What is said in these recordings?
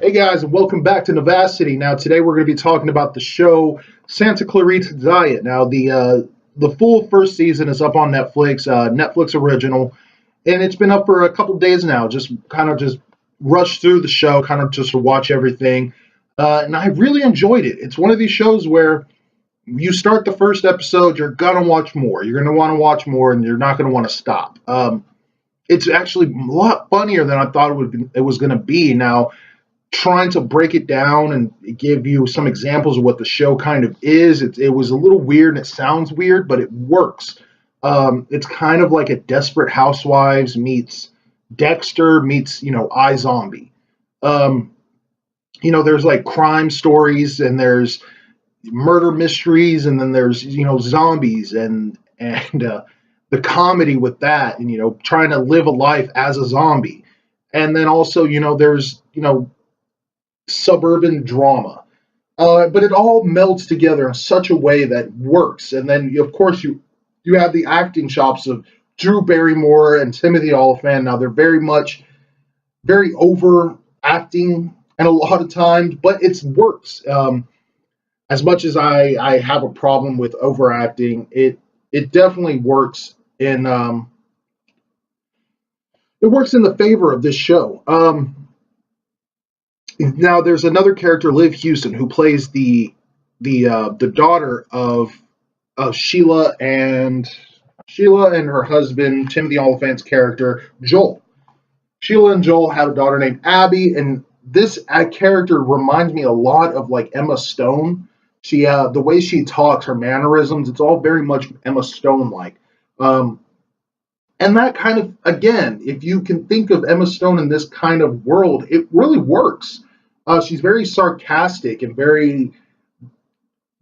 Hey guys, and welcome back to Novasity. Now, today we're going to be talking about the show Santa Clarita Diet. Now, the full first season is up on Netflix, Netflix original, and it's been up for a couple days now. Just rushed through the show, kind of just to watch everything, and I really enjoyed it. It's one of these shows where you start the first episode, you're gonna watch more. You're gonna want to watch more, and you're not gonna want to stop. It's actually a lot funnier than I thought it was going to be. Now, trying to break it down and give you some examples of what the show kind of is. It was a little weird and it sounds weird, but it works. It's kind of like a Desperate Housewives meets Dexter meets, iZombie. Um, there's like crime stories and there's murder mysteries and then there's, zombies and the comedy with that and, trying to live a life as a zombie. And then also, there's, suburban drama. But it all melds together in such a way that works. And then, of course, you have the acting chops of Drew Barrymore and Timothy Olyphant. Now they're very over acting, and a lot of times, but it works. As much as I have a problem with overacting, it definitely works in it works in the favor of this show. Now, there's another character, Liv Houston, who plays the daughter of Sheila and her husband, Timothy Olyphant's character, Joel. Sheila and Joel have a daughter named Abby, and this character reminds me a lot of like Emma Stone. The way she talks, her mannerisms, it's all very much Emma Stone like. And that kind of, again, if you can think of Emma Stone in this kind of world, it really works. She's very sarcastic and very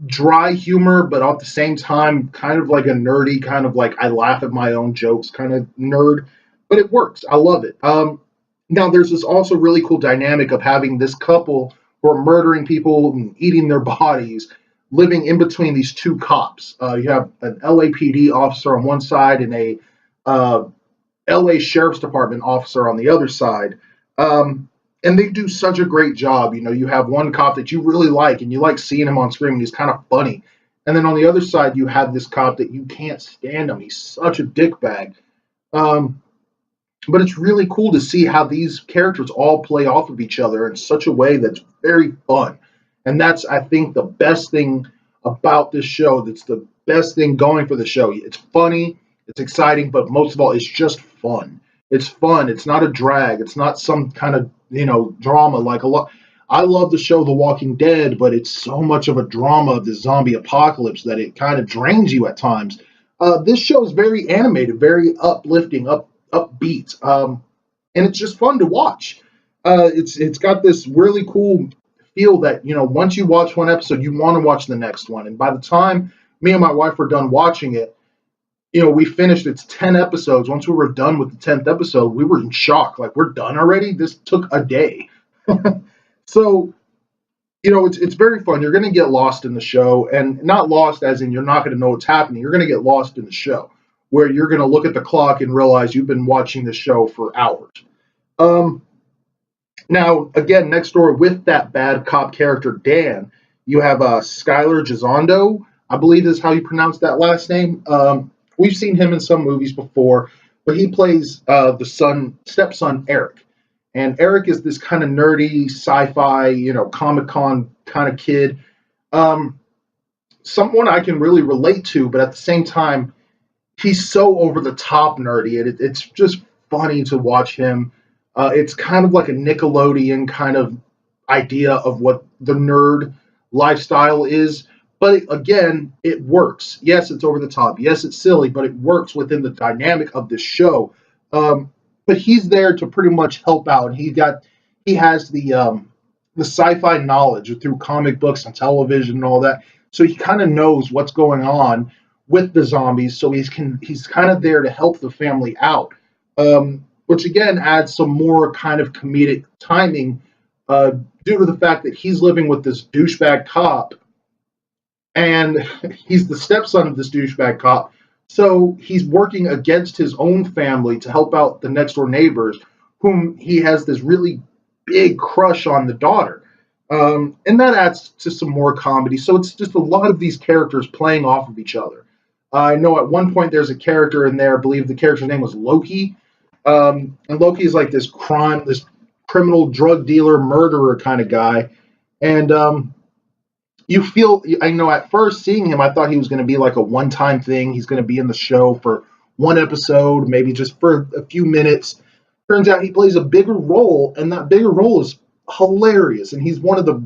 dry humor, but at the same time, kind of like a nerdy, kind of like I laugh at my own jokes kind of nerd. But it works. I love it. Now, there's this also really cool dynamic of having this couple who are murdering people and eating their bodies, living in between these two cops. You have an LAPD officer on one side and a LA Sheriff's Department officer on the other side. And they do such a great job. You have one cop that you really like and you like seeing him on screen. He's kind of funny. And then on the other side, you have this cop that you can't stand him. He's such a dickbag. But it's really cool to see how these characters all play off of each other in such a way that's very fun. And that's, I think, the best thing about this show. That's the best thing going for the show. It's funny, it's exciting, but most of all, it's just fun. It's fun. It's not a drag. It's not some kind of, drama like a lot. I love the show The Walking Dead, but it's so much of a drama of the zombie apocalypse that it kind of drains you at times. This show is very animated, very uplifting, upbeat, and it's just fun to watch. It's got this really cool feel that once you watch one episode, you want to watch the next one. And by the time me and my wife were done watching it, we finished its 10 episodes. Once we were done with the 10th episode, we were in shock. Like, we're done already? This took a day. So, it's very fun. You're going to get lost in the show, and not lost as in you're not going to know what's happening. You're going to get lost in the show, where you're going to look at the clock and realize you've been watching the show for hours. Now, again, next door with that bad cop character, Dan, you have Skylar Gisondo, I believe is how you pronounce that last name. We've seen him in some movies before, but he plays the stepson, Eric. And Eric is this kind of nerdy sci-fi, Comic-Con kind of kid. Someone I can really relate to, but at the same time, he's so over the top nerdy. It's just funny to watch him. It's kind of like a Nickelodeon kind of idea of what the nerd lifestyle is. But again, it works. Yes, it's over the top. Yes, it's silly, but it works within the dynamic of this show. But he's there to pretty much help out. He has the sci-fi knowledge through comic books and television and all that. So he kind of knows what's going on with the zombies. So he's kind of there to help the family out, which again adds some more kind of comedic timing due to the fact that he's living with this douchebag cop. And he's the stepson of this douchebag cop. So he's working against his own family to help out the next door neighbors, whom he has this really big crush on the daughter. And that adds to some more comedy. So it's just a lot of these characters playing off of each other. I know at one point there's a character in there, I believe the character's name was Loki. And Loki is like this criminal drug dealer, murderer kind of guy. And you feel, I know at first seeing him, I thought he was going to be like a one time thing. He's going to be in the show for one episode, maybe just for a few minutes. Turns out he plays a bigger role, and that bigger role is hilarious. And he's one of the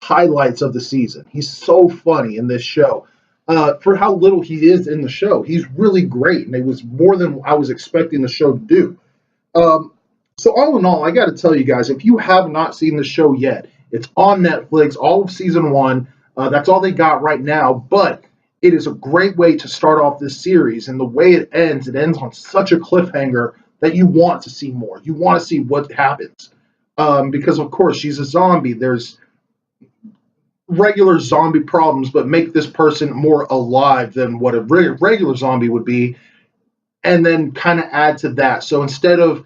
highlights of the season. He's so funny in this show. For how little he is in the show, he's really great, and it was more than I was expecting the show to do. So all in all, I got to tell you guys, if you have not seen the show yet, it's on Netflix, all of season one. That's all they got right now, but it is a great way to start off this series. And the way it ends on such a cliffhanger that you want to see more. You want to see what happens. Because, of course, she's a zombie. There's regular zombie problems, but make this person more alive than what a regular zombie would be. And then kind of add to that. So instead of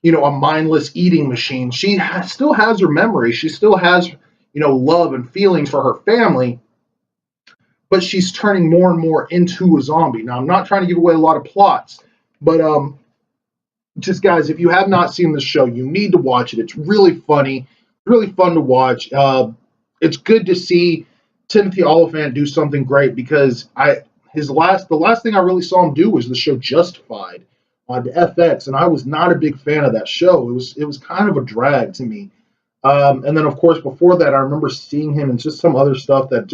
a mindless eating machine. She still has her memory. She still has, love and feelings for her family, but she's turning more and more into a zombie. Now, I'm not trying to give away a lot of plots, but just guys, if you have not seen the show, you need to watch it. It's really funny, really fun to watch. It's good to see Timothy Olyphant do something great because the last thing I really saw him do was the show Justified on FX, and I was not a big fan of that show. It was kind of a drag to me. And then, of course, before that, I remember seeing him in just some other stuff that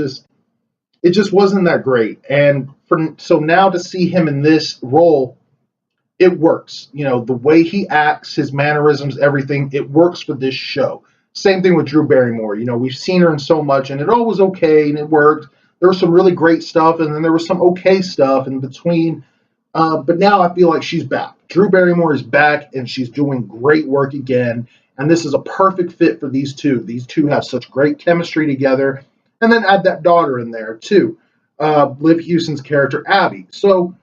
it just wasn't that great. And so now to see him in this role, it works. The way he acts, his mannerisms, everything, it works for this show. Same thing with Drew Barrymore. We've seen her in so much, and it all was okay, and it worked. There was some really great stuff, and then there was some okay stuff in between. But now I feel like she's back. Drew Barrymore is back, and she's doing great work again. And this is a perfect fit for these two. These two have such great chemistry together. And then add that daughter in there, too. Liv Hewson's character, Abby. So,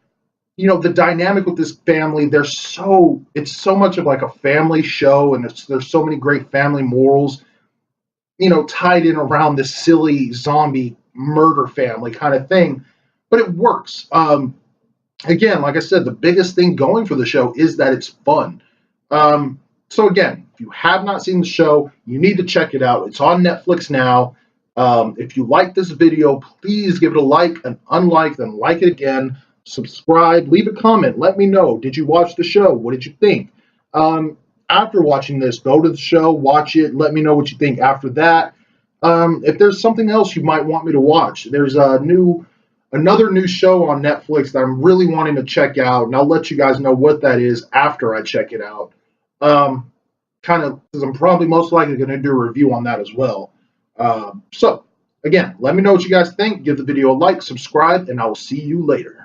the dynamic with this family, it's so much of like a family show, and there's so many great family morals, tied in around this silly zombie murder family kind of thing. But it works. Again, like I said, the biggest thing going for the show is that it's fun. So again, if you have not seen the show, you need to check it out. It's on Netflix now. If you like this video, please give it a like, an unlike, then like it again. Subscribe, leave a comment. Let me know. Did you watch the show? What did you think? After watching this, go to the show, watch it. Let me know what you think after that. If there's something else you might want me to watch, there's another new show on Netflix that I'm really wanting to check out, and I'll let you guys know what that is after I check it out. Kind of, because I'm probably most likely going to do a review on that as well. So, again, let me know what you guys think. Give the video a like, subscribe, and I will see you later.